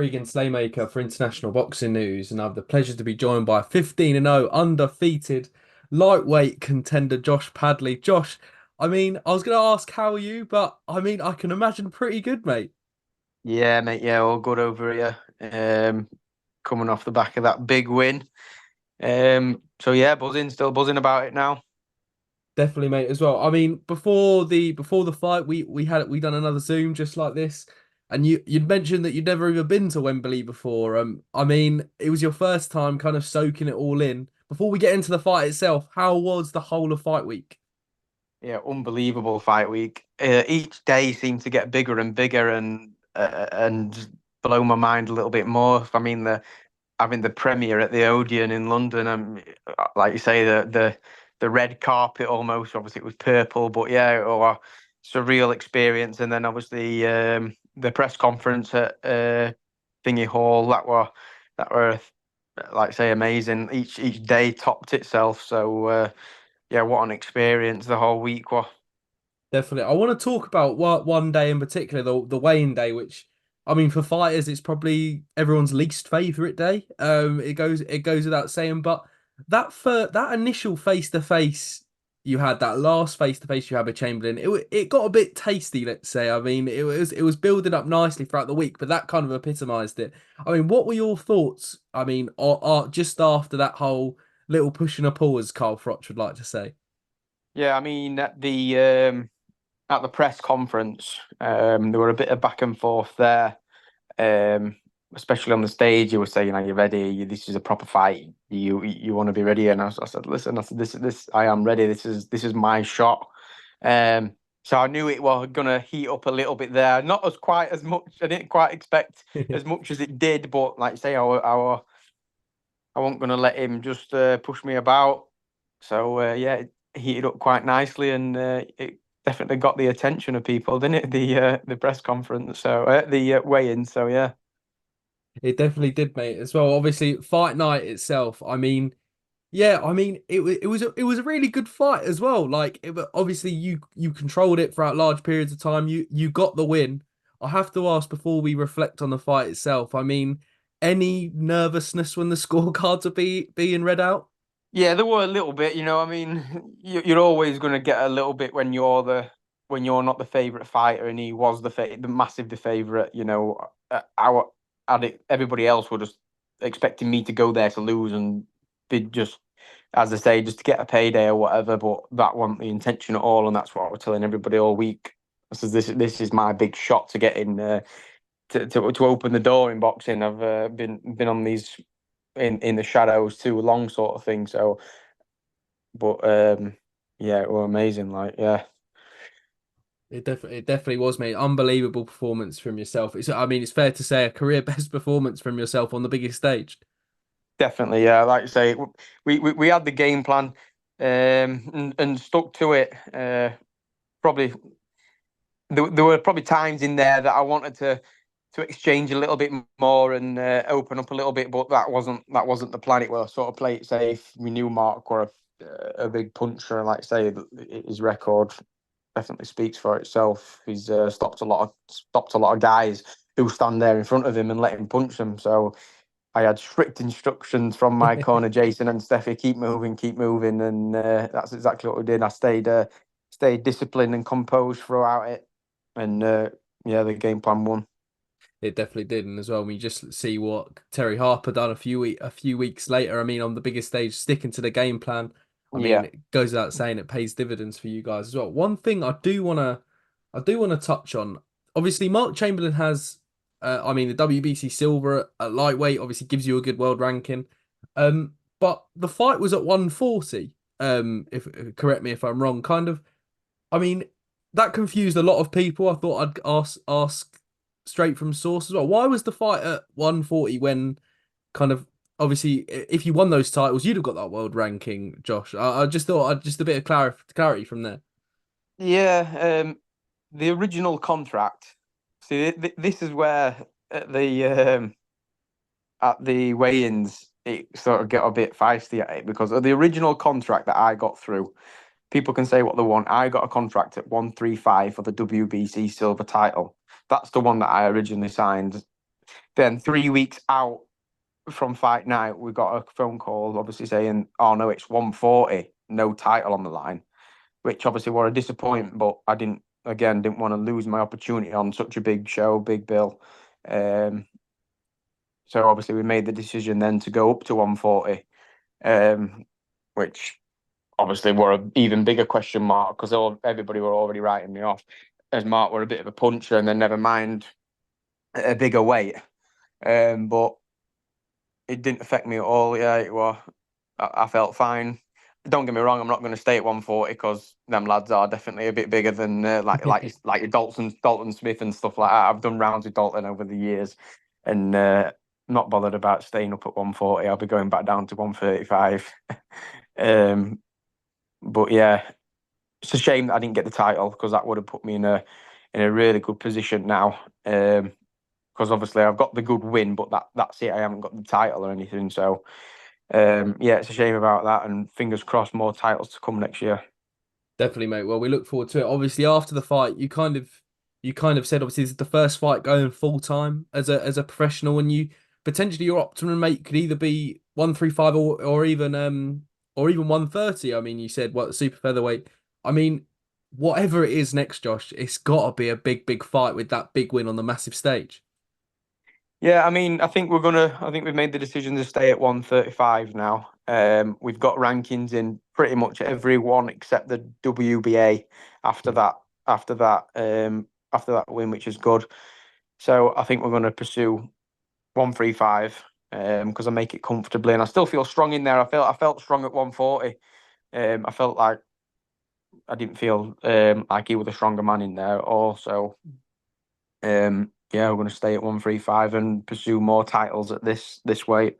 Regan Slaymaker for International Boxing News, and I have the pleasure to be joined by 15-0 undefeated lightweight contender Josh Padley. Josh, I was going to ask how are you, but I can imagine pretty good, mate. Yeah, mate. Yeah, all good over here. Coming off the back of that big win. So yeah, still buzzing about it now. Definitely, mate, as well. Before the fight, we done another Zoom just like this, and you'd mentioned that you'd never even been to Wembley before. It was your first time kind of soaking it all in. Before we get into the fight itself, how was the whole of fight week? Yeah, unbelievable fight week. Each day seemed to get bigger and bigger and blow my mind a little bit more. I mean, the having the premiere at the Odeon in London, like you say, the red carpet almost. Obviously, it was purple, but yeah, surreal experience. And then obviously the press conference at Thingy Hall that were like I say amazing. Each day topped itself. So yeah, what an experience the whole week was. Definitely. I want to talk about one day in particular, the weighing day, which for fighters, it's probably everyone's least favorite day. It goes without saying, but that initial face to face you had, that last face to face you had with Chamberlain, it got a bit tasty, let's say. It was building up nicely throughout the week, but that kind of epitomized it. What were your thoughts? Just after that whole little push and a pull, as Carl Froch would like to say. Yeah, I mean at the press conference, there were a bit of back and forth there. Especially on the stage, you were saying, "Are you ready? This is a proper fight. You want to be ready?" And I said, "Listen, I said this. I am ready. This is my shot." So I knew it was gonna heat up a little bit there. Not as quite as much. I didn't quite expect as much as it did, but like I say, I wasn't gonna let him just push me about. So yeah, it heated up quite nicely, and it definitely got the attention of people, didn't it? The press conference, so the weigh-in. So yeah. It definitely did, mate, as well. Obviously, fight night itself. It was a really good fight as well. Obviously you controlled it throughout large periods of time. You got the win. I have to ask before we reflect on the fight itself. Any nervousness when the scorecards are being read out? Yeah, there were a little bit, I mean, you're always going to get a little bit when you're not the favorite fighter, and he was the massive the favorite. Our everybody else were just expecting me to go there to lose and be just, as I say, just to get a payday or whatever. But that wasn't the intention at all, and that's what I was telling everybody all week. I said, this is my big shot to get in to open the door in boxing. I've been on these in the shadows too long, sort of thing. So, but yeah, it was amazing. Like, yeah, It definitely was, mate. Unbelievable performance from yourself. It's fair to say a career best performance from yourself on the biggest stage. definitely. Yeah, like you say, we had the game plan, and stuck to it. Probably there were probably times in there that I wanted to exchange a little bit more and open up a little bit, but that wasn't the plan. It was sort of play it safe. We knew Mark were a big puncher, and like I say, his record definitely speaks for itself. He's stopped a lot of guys who stand there in front of him and let him punch them. So I had strict instructions from my corner, Jason and Stefy, keep moving, and that's exactly what we did. I stayed disciplined and composed throughout it, and yeah, the game plan won. It definitely did, and as well, we just see what Terry Harper done a few weeks later. On the biggest stage, sticking to the game plan. Yeah, It goes without saying it pays dividends for you guys as well. One thing I do wanna touch on. Obviously, Mark Chamberlain has, the WBC silver at lightweight. Obviously, gives you a good world ranking. But the fight was at 140. If correct me if I'm wrong. I mean, that confused a lot of people. I thought I'd ask straight from source as well. Why was the fight at 140 when kind of obviously if you won those titles, you'd have got that world ranking, Josh. I just thought I'd just a bit of clarity from there. yeah. The original contract. See, this is where at the weigh-ins it sort of got a bit feisty at it because of the original contract that I got through. People can say what they want. I got a contract at 135 for the WBC silver title. That's the one that I originally signed Then 3 weeks out from fight night, we got a phone call, obviously saying, "Oh no, it's 140, no title on the line," which obviously were a disappointment. But I didn't want to lose my opportunity on such a big show, big bill. Um, so obviously we made the decision then to go up to 140, which obviously were an even bigger question mark because everybody were already writing me off as Mark were a bit of a puncher, and then never mind a bigger weight. But it didn't affect me at all. Yeah, it was. I felt fine. Don't get me wrong. I'm not going to stay at 140 because them lads are definitely a bit bigger than like your Dalton Smith and stuff like that. I've done rounds with Dalton over the years, and not bothered about staying up at 140. I'll be going back down to 135. But yeah, it's a shame that I didn't get the title because that would have put me in a really good position now. Because obviously I've got the good win, but that's it. I haven't got the title or anything. So yeah, it's a shame about that. And fingers crossed, more titles to come next year. Definitely, mate. Well, we look forward to it. Obviously, after the fight, you kind of said obviously this is the first fight going full time as a professional, and you potentially your optimum mate could either be 135 or even 130. I mean, you said what super featherweight. I mean, whatever it is next, Josh, it's got to be a big fight with that big win on the massive stage. Yeah, I mean, I think we've made the decision to stay at 135 now. We've got rankings in pretty much every one except the WBA after Yeah. that, after that, after that win, which is good. So I think we're going to pursue 135 because I make it comfortably, and I still feel strong in there. I felt strong at 140. I felt like I didn't feel like he was a stronger man in there. Also, yeah, we're going to stay at 135 and pursue more titles at this weight.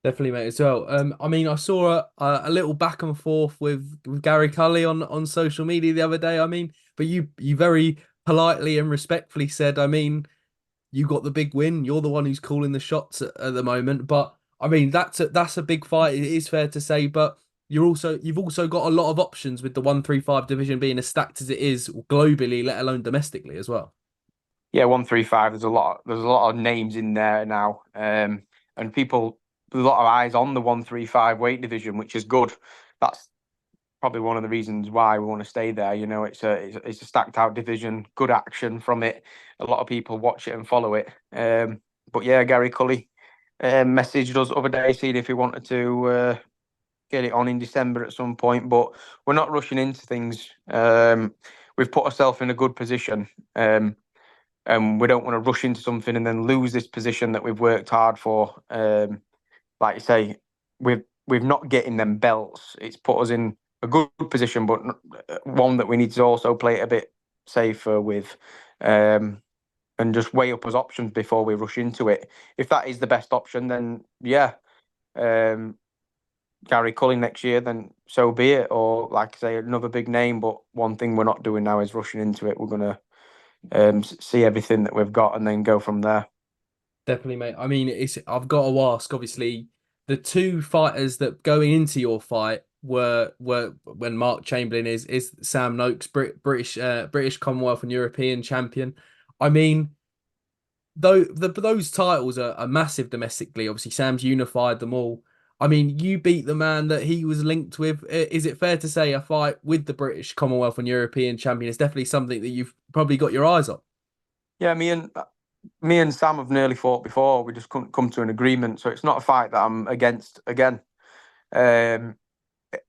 Definitely, mate, as well. I mean, I saw a little back and forth with Gary Cully on social media the other day. I mean, but you very politely and respectfully said, I mean, you got the big win. You're the one who's calling the shots at the moment. But I mean, that's a big fight. It is fair to say. But you've also got a lot of options with the 135 division being as stacked as it is globally, let alone domestically as well. Yeah, 135. There's a lot of names in there now, and people there's a lot of eyes on the 135 weight division, which is good. That's probably one of the reasons why we want to stay there. You know, it's a stacked out division, good action from it. A lot of people watch it and follow it. But yeah, Gary Cully messaged us the other day, seeing if he wanted to get it on in December at some point. But we're not rushing into things. We've put ourselves in a good position. And we don't want to rush into something and then lose this position that we've worked hard for. Like you say, we've not getting them belts. It's put us in a good position, but one that we need to also play it a bit safer with, and just weigh up as options before we rush into it. If that is the best option, then yeah, Gary Culling next year, then so be it. Or like I say, another big name. But one thing we're not doing now is rushing into it. We're gonna see everything that we've got and then go from there. Definitely, mate. I mean, I've got to ask. Obviously, the two fighters that going into your fight were when Mark Chamberlain is Sam Noakes, British Commonwealth and European champion. I mean, though those titles are massive domestically. Obviously, Sam's unified them all. I mean, you beat the man that he was linked with. Is it fair to say a fight with the British Commonwealth and European champion is definitely something that you've probably got your eyes on? Yeah, me and Sam have nearly fought before. We just couldn't come to an agreement, so it's not a fight that I'm against again. Um,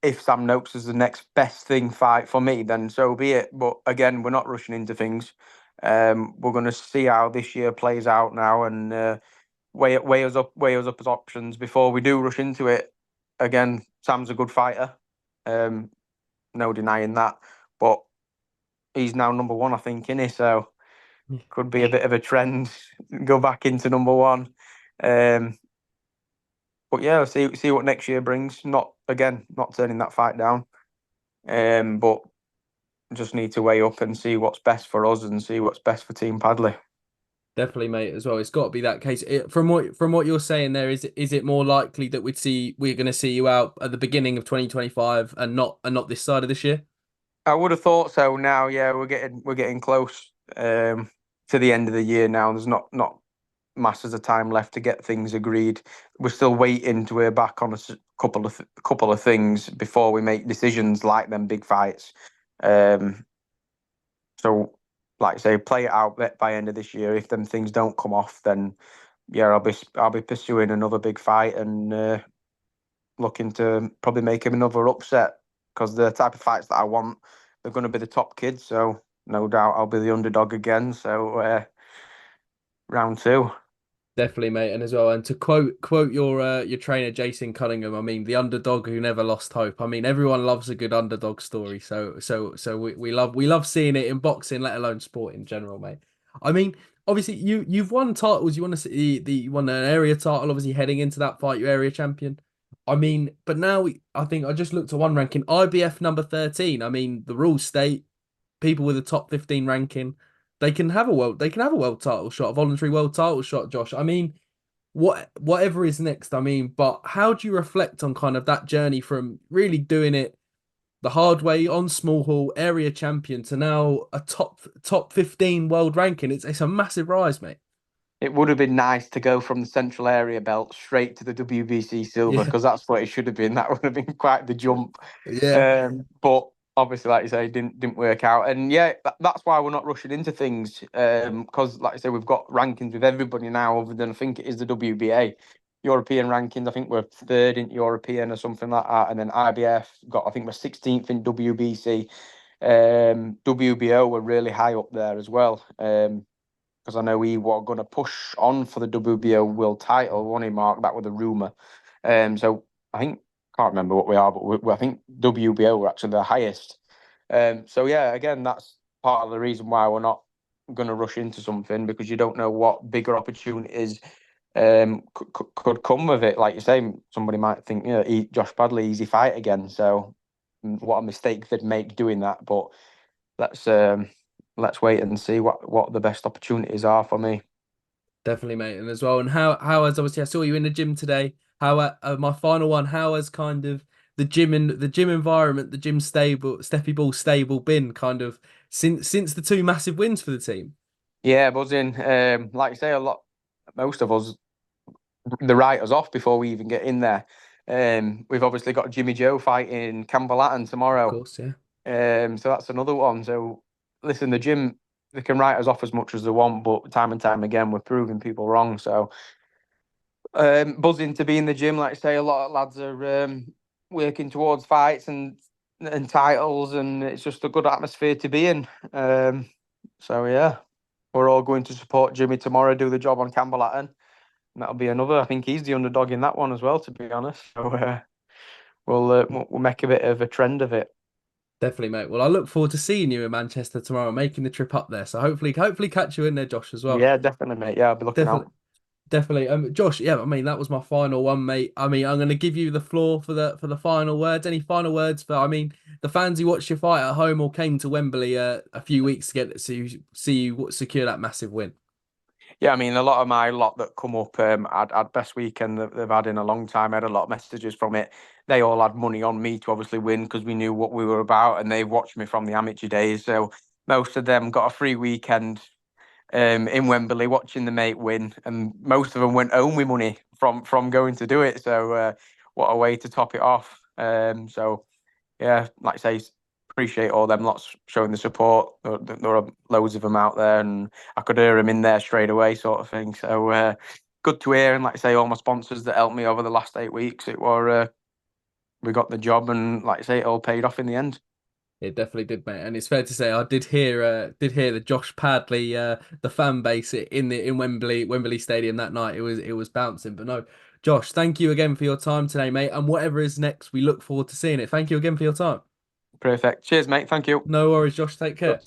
if Sam Noakes is the next best thing fight for me, then so be it. But again, we're not rushing into things. We're going to see how this year plays out now and weigh us up as options before we do rush into it. Again, Sam's a good fighter, um, no denying that. But he's now number one, I think, in he? So could be a bit of a trend, go back into number one. Um, but yeah, see what next year brings. Not turning that fight down. But just need to weigh up and see what's best for us and see what's best for Team Padley. Definitely, mate, as well. It's got to be that case. From what you're saying there, is it more likely that we're going to see you out at the beginning of 2025 and not this side of this year? I would have thought so. Now, yeah, we're getting close to the end of the year now. There's not masses of time left to get things agreed. We're still waiting to hear back on couple of things before we make decisions like them big fights. Um, so, like I say, play it out by end of this year. If them things don't come off, then yeah, I'll be pursuing another big fight and looking to probably make him another upset because the type of fights that I want, they're going to be the top kids. So no doubt I'll be the underdog again. So round two. Definitely, mate, and as well, and to quote your trainer Jason Cunningham, I mean the underdog who never lost hope. I mean everyone loves a good underdog story, so we love seeing it in boxing, let alone sport in general, mate. I mean, obviously you've won titles. You want to see you won an area title, obviously heading into that fight, you're area champion. I mean, but now I think I just looked at one ranking, IBF number 13. I mean, the rules state people with a top 15 ranking, they can have a world title shot, a voluntary world title shot, Josh. I mean, whatever is next, I mean, but how do you reflect on kind of that journey from really doing it the hard way on small hall area champion to now a top 15 world ranking? It's a massive rise, mate. It would have been nice to go from the central area belt straight to the WBC silver Yeah, because that's what it should have been. That would have been quite the jump. yeah, But obviously, like you say, didn't work out. And yeah, that's why we're not rushing into things. Because like I say, we've got rankings with everybody now, other than I think it is the WBA. European rankings, I think we're third in European or something like that. And then IBF got, I think we're 16th in WBC. WBO were really high up there as well. Because I know he was going to push on for the WBO world title, wasn't he, Mark? That was a rumor. So I think can't remember what we are, but I think WBO were actually the highest. So yeah, again, that's part of the reason why we're not going to rush into something because you don't know what bigger opportunities could come with it. Like you say, somebody might think, Josh Padley, easy fight again. So what a mistake they'd make doing that. But let's let's wait and see what the best opportunities are for me. definitely, mate. And as well, and how has obviously I saw you in the gym today. How my final one? How has kind of the gym environment, the gym stable, Stefy Ball stable been kind of since the two massive wins for the team? Yeah, buzzing. Like you say, most of us, they write us off before we even get in there. We've obviously got Jimmy Joe fighting Campbell Of tomorrow. course, yeah. So that's another one. So listen, the gym, they can write us off as much as they want, but time and time again, we're proving people wrong. So buzzing to be in the gym. Like I say, a lot of lads are working towards fights and titles, and it's just a good atmosphere to be in. So yeah, we're all going to support Jimmy tomorrow, do the job on Campbell. And that'll be another. I think he's the underdog in that one as well, to be honest. So we'll make a bit of a trend of it. Definitely, mate. Well, I look forward to seeing you in Manchester tomorrow, making the trip up there. So hopefully catch you in there, Josh, as well. Yeah, definitely, mate. Yeah, I'll be looking Definitely, out. definitely. Josh, yeah, I mean that was my final one, mate. I mean, I'm gonna give you the floor for the final words. Any final words for, I mean, the fans who watched your fight at home or came to Wembley a few weeks to get to see you secure that massive win. Yeah, I mean, a lot of my lot that come up, had best weekend that they've had in a long time. I had a lot of messages from it. They all had money on me to obviously win because we knew what we were about, and they've watched me from the amateur days. So most of them got a free weekend in Wembley watching the mate win, and most of them went home with money from going to do it. So what a way to top it off. So yeah, like I say, appreciate all them lots showing the support. There are loads of them out there, and I could hear them in there straight away, sort of thing. So good to hear. And like I say, all my sponsors that helped me over the last 8 weeks, it were we got the job, and like I say, it all paid off in the end. It definitely did, mate. And it's fair to say I did hear the Josh Padley the fan base in Wembley Stadium that night. It was bouncing. But no, Josh, thank you again for your time today, mate. And whatever is next, we look forward to seeing it. Thank you again for your time. Perfect. Cheers, mate. Thank you. No worries, Josh. Take care.